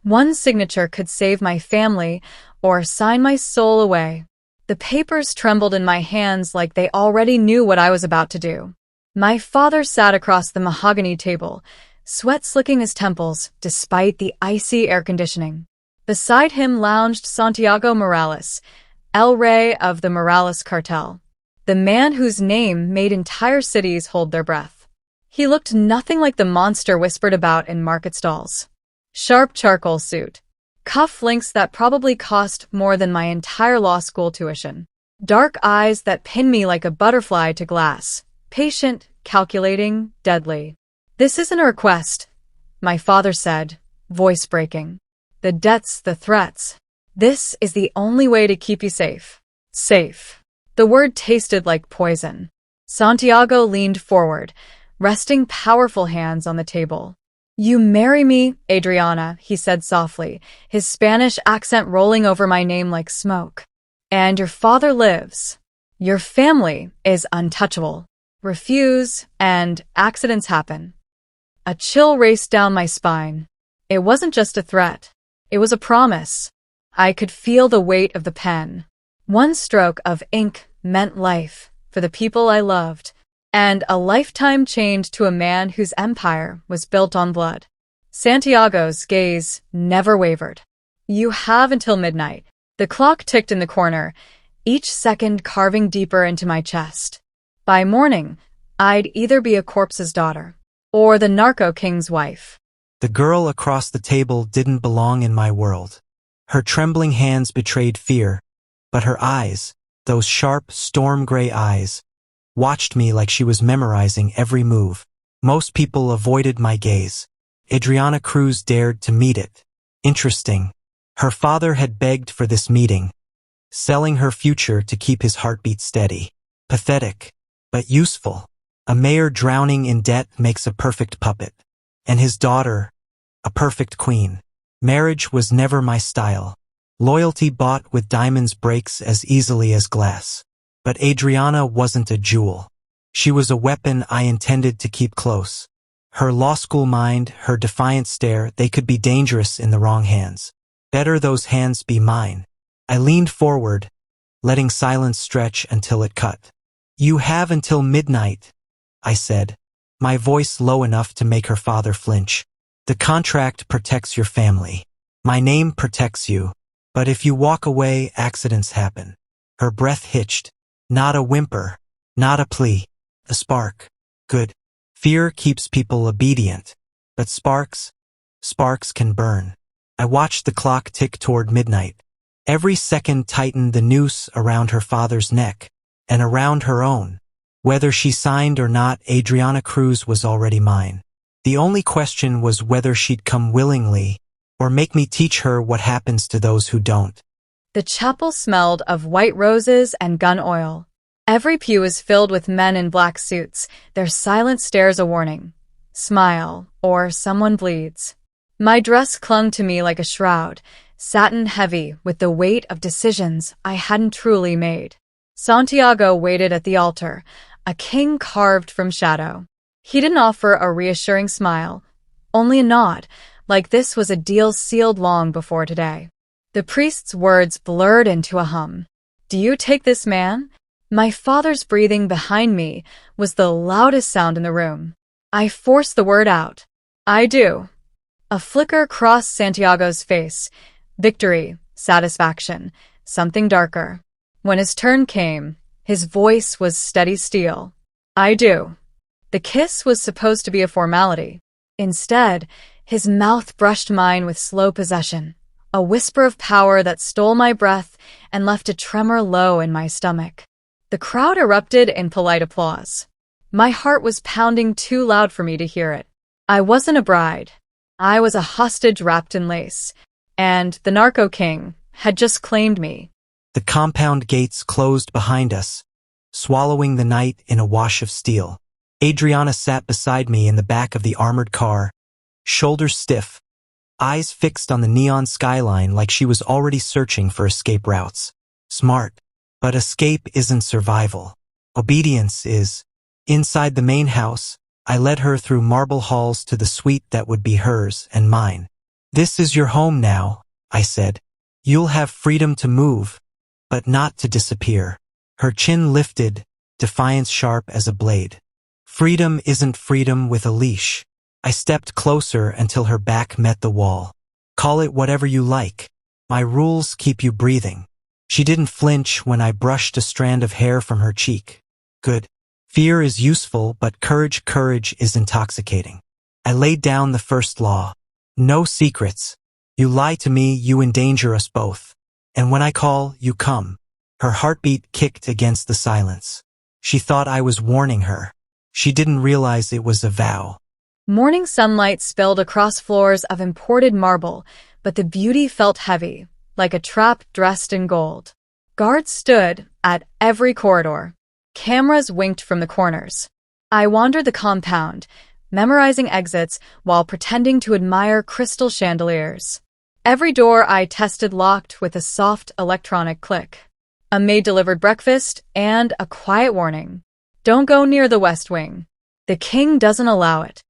One signature could save my family or sign my soul away. The papers trembled in my hands like they already knew what I was about to do. My father sat across the mahogany table, sweat slicking his temples despite the icy air conditioning. Beside him lounged Santiago Morales, El Rey of the Morales Cartel, the man whose name made entire cities hold their breath. He looked nothing like the monster whispered about in market stalls. Sharp charcoal suit, cuff links that probably cost more than my entire law school tuition, dark eyes that pin me like a butterfly to glass, patient, calculating, deadly. "This isn't a request," my father said, voice breaking. "The debts, the threats. This is the only way to keep you safe." Safe. The word tasted like poison. Santiago leaned forward, resting powerful hands on the table. "You marry me, Adriana," he said softly, his Spanish accent rolling over my name like smoke. "And your father lives. Your family is untouchable. Refuse, and accidents happen." A chill raced down my spine. It wasn't just a threat. It was a promise. I could feel the weight of the pen. One stroke of ink meant life for the people I loved, and a lifetime chained to a man whose empire was built on blood. Santiago's gaze never wavered. "You have until midnight." The clock ticked in the corner, each second carving deeper into my chest. By morning, I'd either be a corpse's daughter or the Narco King's wife. The girl across the table didn't belong in my world. Her trembling hands betrayed fear, but her eyes, those sharp, storm-gray eyes, watched me like she was memorizing every move. Most people avoided my gaze. Adriana Cruz dared to meet it. Interesting. Her father had begged for this meeting, selling her future to keep his heartbeat steady. Pathetic, but useful. A mayor drowning in debt makes a perfect puppet. And his daughter, a perfect queen. Marriage was never my style. Loyalty bought with diamonds breaks as easily as glass. But Adriana wasn't a jewel. She was a weapon I intended to keep close. Her law school mind, her defiant stare, they could be dangerous in the wrong hands. Better those hands be mine. I leaned forward, letting silence stretch until it cut. "You have until midnight," I said, my voice low enough to make her father flinch. "The contract protects your family. My name protects you. But if you walk away, accidents happen." Her breath hitched. Not a whimper, not a plea. A spark. Good. Fear keeps people obedient. But sparks can burn. I watched the clock tick toward midnight. Every second tightened the noose around her father's neck, and around her own. Whether she signed or not, Adriana Cruz was already mine. The only question was whether she'd come willingly, or make me teach her what happens to those who don't. The chapel smelled of white roses and gun oil. Every pew was filled with men in black suits, their silent stares a warning. Smile, or someone bleeds. My dress clung to me like a shroud, satin heavy with the weight of decisions I hadn't truly made. Santiago waited at the altar, a king carved from shadow. He didn't offer a reassuring smile, only a nod, like this was a deal sealed long before today. The priest's words blurred into a hum. "Do you take this man?" My father's breathing behind me was the loudest sound in the room. I forced the word out. "I do." A flicker crossed Santiago's face. Victory, satisfaction, something darker. When his turn came, his voice was steady steel. "I do." The kiss was supposed to be a formality. Instead, his mouth brushed mine with slow possession, a whisper of power that stole my breath and left a tremor low in my stomach. The crowd erupted in polite applause. My heart was pounding too loud for me to hear it. I wasn't a bride. I was a hostage wrapped in lace, and the Narco King had just claimed me. The compound gates closed behind us, swallowing the night in a wash of steel. Adriana sat beside me in the back of the armored car, shoulders stiff, eyes fixed on the neon skyline like she was already searching for escape routes. Smart. But escape isn't survival. Obedience is. Inside the main house, I led her through marble halls to the suite that would be hers and mine. This is your home now, I said. You'll have freedom to move, but not to disappear. Her chin lifted, defiance sharp as a blade. Freedom isn't freedom with a leash. I stepped closer until her back met the wall. Call it whatever you like. My rules keep you breathing. She didn't flinch when I brushed a strand of hair from her cheek. Good. Fear is useful, but courage is intoxicating. I laid down the first law. No secrets. You lie to me, you endanger us both. And when I call, you come. Her heartbeat kicked against the silence. She thought I was warning her. She didn't realize it was a vow. Morning sunlight spilled across floors of imported marble, but the beauty felt heavy, like a trap dressed in gold. Guards stood at every corridor. Cameras winked from the corners. I wandered the compound, memorizing exits while pretending to admire crystal chandeliers. Every door I tested locked with a soft electronic click. A maid delivered breakfast and a quiet warning. Don't go near the West Wing. The king doesn't allow it.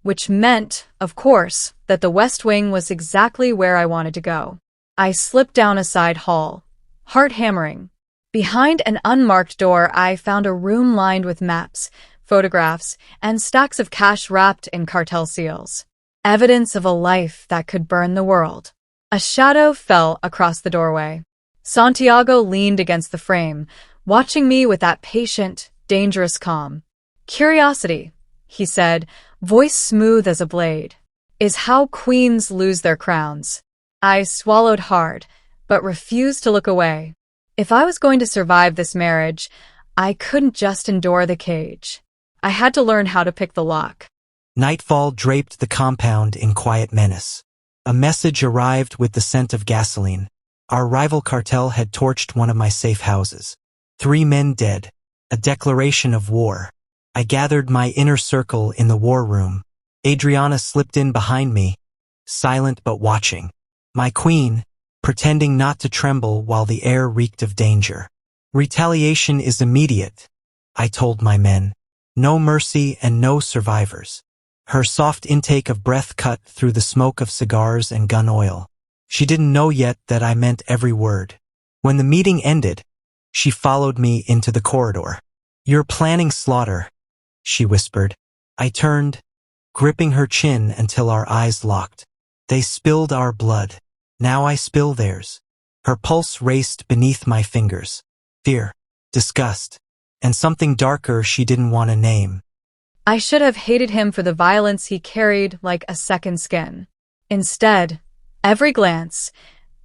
Which meant, of course, that the West Wing was exactly where I wanted to go. I slipped down a side hall, heart hammering. Behind an unmarked door, I found a room lined with maps, photographs, and stacks of cash wrapped in cartel seals. Evidence of a life that could burn the world. A shadow fell across the doorway. Santiago leaned against the frame, watching me with that patient, dangerous calm. Curiosity, he said, voice smooth as a blade, is how queens lose their crowns. I swallowed hard, but refused to look away. If I was going to survive this marriage, I couldn't just endure the cage. I had to learn how to pick the lock. Nightfall draped the compound in quiet menace. A message arrived with the scent of gasoline. Our rival cartel had torched one of my safe houses. 3 men dead. A declaration of war. I gathered my inner circle in the war room. Adriana slipped in behind me, silent but watching. My queen, pretending not to tremble while the air reeked of danger. Retaliation is immediate, I told my men. No mercy and no survivors. Her soft intake of breath cut through the smoke of cigars and gun oil. She didn't know yet that I meant every word. When the meeting ended, she followed me into the corridor. You're planning slaughter, she whispered. I turned, gripping her chin until our eyes locked. They spilled our blood. Now I spill theirs. Her pulse raced beneath my fingers. Fear, disgust, and something darker she didn't want to name. I should have hated him for the violence he carried like a second skin. Instead, every glance,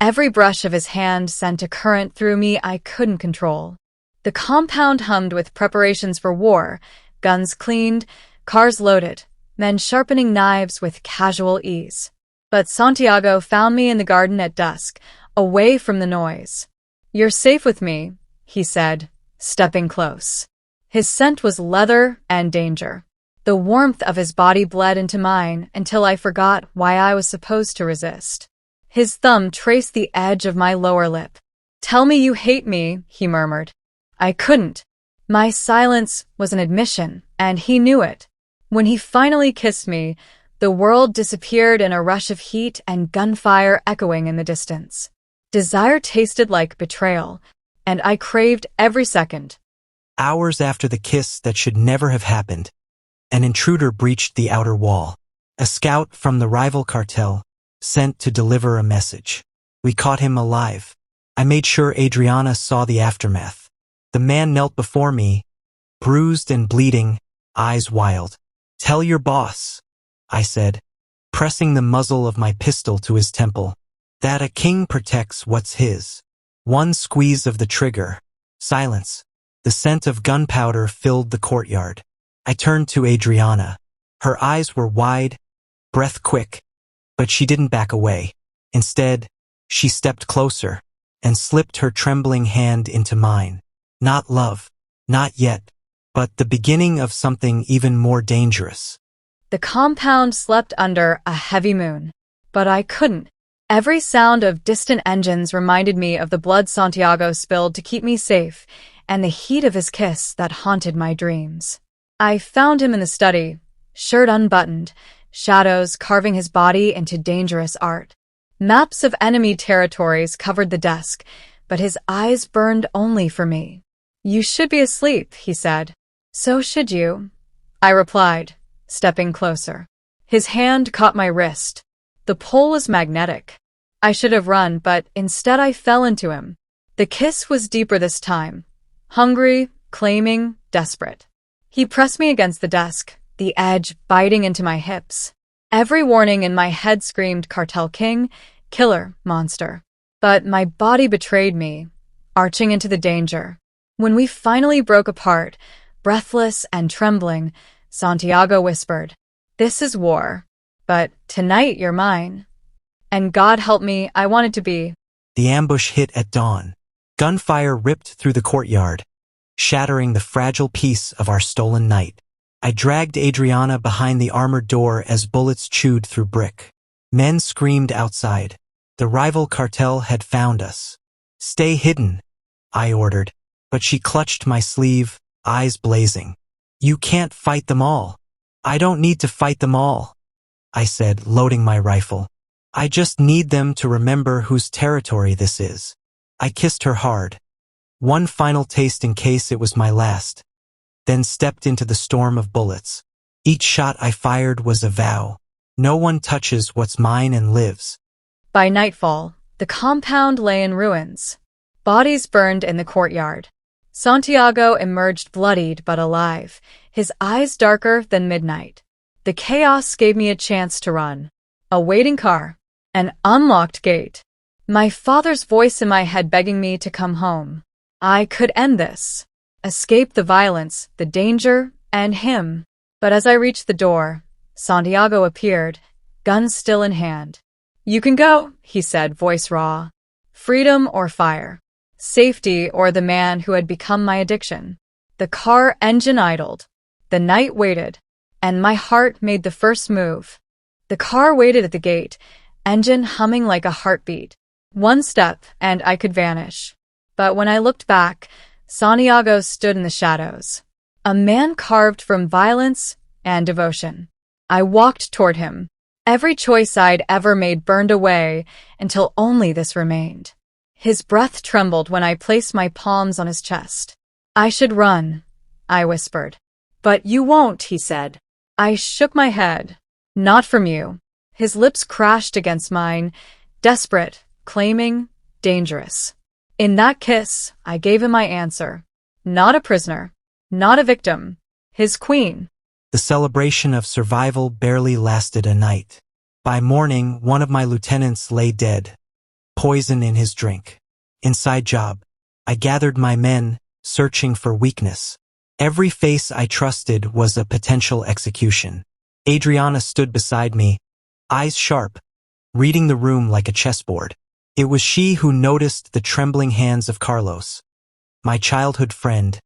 every brush of his hand sent a current through me I couldn't control. The compound hummed with preparations for war, guns cleaned, cars loaded, men sharpening knives with casual ease. But Santiago found me in the garden at dusk, away from the noise. You're safe with me, he said, stepping close. His scent was leather and danger. The warmth of his body bled into mine until I forgot why I was supposed to resist. His thumb traced the edge of my lower lip. Tell me you hate me, he murmured. I couldn't. My silence was an admission, and he knew it. When he finally kissed me, the world disappeared in a rush of heat and gunfire echoing in the distance. Desire tasted like betrayal, and I craved every second. Hours after the kiss that should never have happened, an intruder breached the outer wall. A scout from the rival cartel, sent to deliver a message. We caught him alive. I made sure Adriana saw the aftermath. The man knelt before me, bruised and bleeding, eyes wild. Tell your boss, I said, pressing the muzzle of my pistol to his temple, that a king protects what's his. One squeeze of the trigger. Silence. The scent of gunpowder filled the courtyard. I turned to Adriana. Her eyes were wide, breath quick, but she didn't back away. Instead, she stepped closer and slipped her trembling hand into mine. Not love, not yet, but the beginning of something even more dangerous. The compound slept under a heavy moon, but I couldn't. Every sound of distant engines reminded me of the blood Santiago spilled to keep me safe, and the heat of his kiss that haunted my dreams. I found him in the study, shirt unbuttoned, shadows carving his body into dangerous art. Maps of enemy territories covered the desk, but his eyes burned only for me. "You should be asleep," he said. "So should you," I replied, stepping closer. His hand caught my wrist. The pull was magnetic. I should have run, but instead I fell into him. The kiss was deeper this time. Hungry, claiming, desperate. He pressed me against the desk, the edge biting into my hips. Every warning in my head screamed Cartel King, killer, monster. But my body betrayed me, arching into the danger. When we finally broke apart, breathless and trembling, Santiago whispered, "This is war, but tonight you're mine." And God help me, I wanted to be. The ambush hit at dawn. Gunfire ripped through the courtyard, shattering the fragile peace of our stolen night. I dragged Adriana behind the armored door as bullets chewed through brick. Men screamed outside. The rival cartel had found us. "Stay hidden," I ordered, but she clutched my sleeve, eyes blazing. "You can't fight them all." "I don't need to fight them all," I said, loading my rifle. "I just need them to remember whose territory this is." I kissed her hard. One final taste in case it was my last, then stepped into the storm of bullets. Each shot I fired was a vow. No one touches what's mine and lives. By nightfall, the compound lay in ruins. Bodies burned in the courtyard. Santiago emerged bloodied but alive, his eyes darker than midnight. The chaos gave me a chance to run. A waiting car. An unlocked gate. My father's voice in my head begging me to come home. I could end this. Escape the violence, the danger, and him. But as I reached the door, Santiago appeared, gun still in hand. "You can go," he said, voice raw. Freedom or fire. Safety or the man who had become my addiction. The car engine idled. The night waited, and my heart made the first move. The car waited at the gate, engine humming like a heartbeat. One step, and I could vanish. But when I looked back, Santiago stood in the shadows. A man carved from violence and devotion. I walked toward him. Every choice I'd ever made burned away until only this remained. His breath trembled when I placed my palms on his chest. "I should run," I whispered. "But you won't," he said. I shook my head. "Not from you." His lips crashed against mine, desperate, claiming, dangerous. In that kiss, I gave him my answer. Not a prisoner, not a victim, his queen. The celebration of survival barely lasted a night. By morning, one of my lieutenants lay dead, poison in his drink. Inside job, I gathered my men, searching for weakness. Every face I trusted was a potential execution. Adriana stood beside me, eyes sharp, reading the room like a chessboard. It was she who noticed the trembling hands of Carlos, my childhood friend,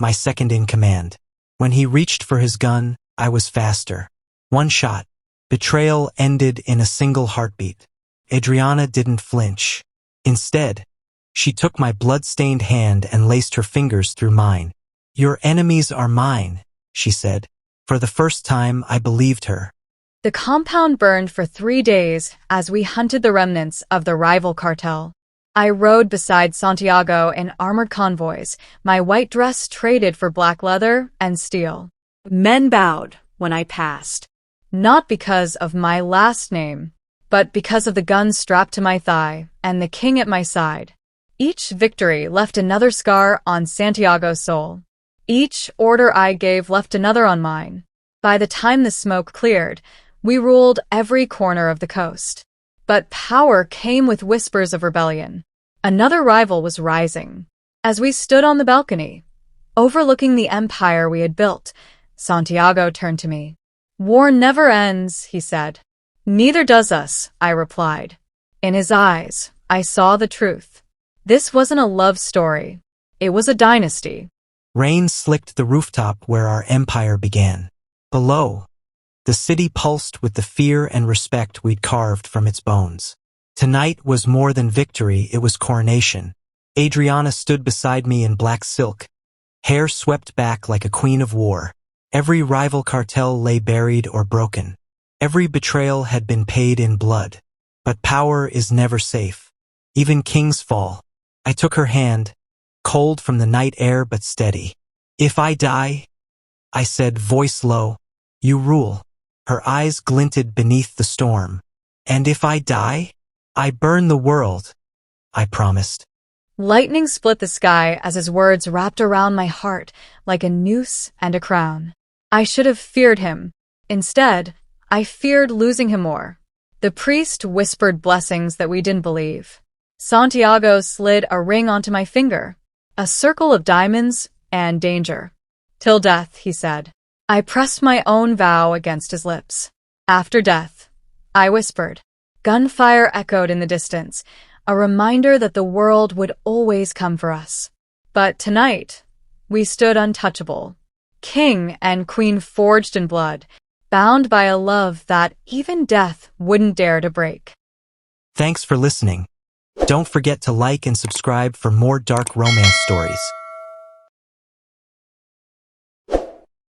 my second in command. When he reached for his gun, I was faster. One shot. Betrayal ended in a single heartbeat. Adriana didn't flinch. Instead, she took my blood-stained hand and laced her fingers through mine. "Your enemies are mine," she said. For the first time, I believed her. The compound burned for 3 days as we hunted the remnants of the rival cartel. I rode beside Santiago in armored convoys, my white dress traded for black leather and steel. Men bowed when I passed, not because of my last name, but because of the gun strapped to my thigh and the king at my side. Each victory left another scar on Santiago's soul. Each order I gave left another on mine. By the time the smoke cleared, we ruled every corner of the coast. But power came with whispers of rebellion. Another rival was rising. As we stood on the balcony, overlooking the empire we had built, Santiago turned to me. "War never ends," he said. "Neither does us," I replied. In his eyes, I saw the truth. This wasn't a love story. It was a dynasty. Rain slicked the rooftop where our empire began. Below, the city pulsed with the fear and respect we'd carved from its bones. Tonight was more than victory, it was coronation. Adriana stood beside me in black silk, hair swept back like a queen of war. Every rival cartel lay buried or broken. Every betrayal had been paid in blood. But power is never safe. Even kings fall. I took her hand, cold from the night air but steady. If I die, I said, voice low, you rule. Her eyes glinted beneath the storm. And if I die, I burn the world, I promised. Lightning split the sky as his words wrapped around my heart like a noose and a crown. I should have feared him. Instead, I feared losing him more. The priest whispered blessings that we didn't believe. Santiago slid a ring onto my finger, a circle of diamonds and danger. Till death, he said. I pressed my own vow against his lips. After death, I whispered. Gunfire echoed in the distance, a reminder that the world would always come for us. But tonight, we stood untouchable, king and queen forged in blood, bound by a love that even death wouldn't dare to break. Thanks for listening. Don't forget to like and subscribe for more dark romance stories.